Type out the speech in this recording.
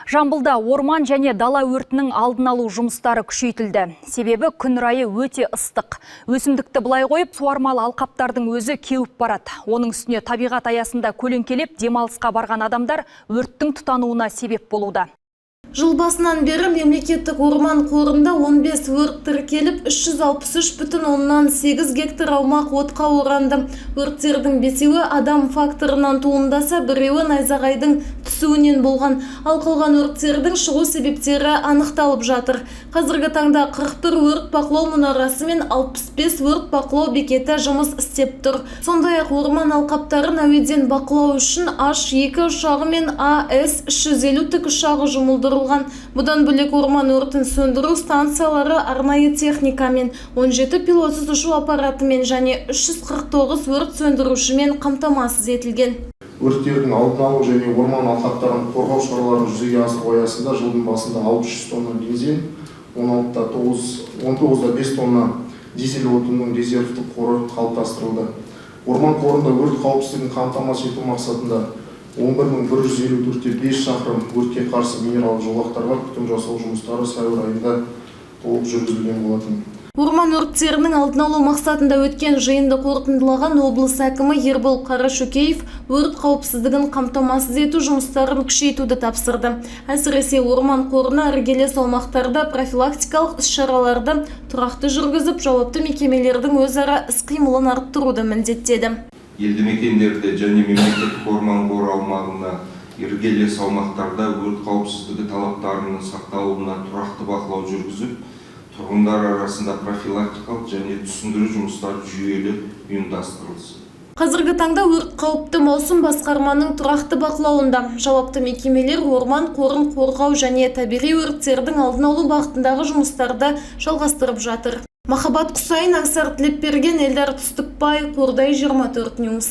Жамбылда орман және дала өртінің алдын алу жұмыстары күшейтілді. Себебі күн райы өте ыстық. Өсімдікті былай қойып, суармалы алқаптардың өзі кеуіп барады. Оның үстіне табиғат аясында көлеңкелеп демалысқа барған адамдар өрттің тұтануына себеп болуда. Жыл басынан бері мемлекеттік орман қорында 15 өрт тіркеліп, 363,8 гектар аумақ отқа оранды. Өрттердің 5-і адам факторынан туындаса, 1-і найзағайдың түсуінен болған. Ал қалған өрттердің шығу себептері анықталып жатыр. Қазіргі таңда 41 өрт бақылау мұнарасы мен 65 өрт бақылау бекеті жұмыс істеп тұр. Сондай-ақ орман алқаптарын әуеден бақылау үшін H2 ұшағы мен AS-350 тікұшағы жұмылдырылған. Бұдан бөлек орман өртін сөндіру станциялары арнайы техникамен, 17 пилотсыз ұшу аппаратымен және 349 өрт сөндірушімен қамтамасыз етілген. Өрттердің алдын алу және орман алқаптарын қорғау шараларын жүзеге асыру аясында жылдың басында 600 тонна бензин, 19-да 5 тонна дизель отынның резервтік қоры қалыптастырылды. Орман қорында өрт қауіпсіздігін қамтамасыз ету мақсатында 11.154-те 5 шақырым өртке қарсы минералды жолақтарға күтім жасау жұмыстары сәуір айында толық жүргізілген болатын. Орман өрттерінің алдын алу мақсатында өткен жиынды қорытындылаған облыс әкімі Ербол Қарашөкеев өрт қауіпсіздігін қамтамасыз ету жұмыстарын күшейтуді тапсырды. Әсіресе орман қорына іргелес аумақтарда профилактикалық іс-шараларды тұрақты жүргізіп, жауапты мекемелердің өзара іс-қимылын арттыруды міндеттеді. Елді мекендерде және мемлекеттік орман қоры аумағында іргелес аумақтарда өрт қауіпсіздігі талаптарының сақталуына тұрақты бақылау жүргізіп, тұрғындар арасында профилактикалық және түсіндіру жұмыстары жүйелі ұйымдастырылсын. Қазіргі таңда өрт қауіпті маусым басқарманың тұрақты бақылауында. Жауапты мекемелер орман қорын қорғау және табиғи өрттердің алдын алу бағытындағы жұмыстарды жалғастырып жатыр. Махаббат Құсайын, Аңсар Тілепберген, Эльдар Түстікбай, Қордай 24 Ньюс.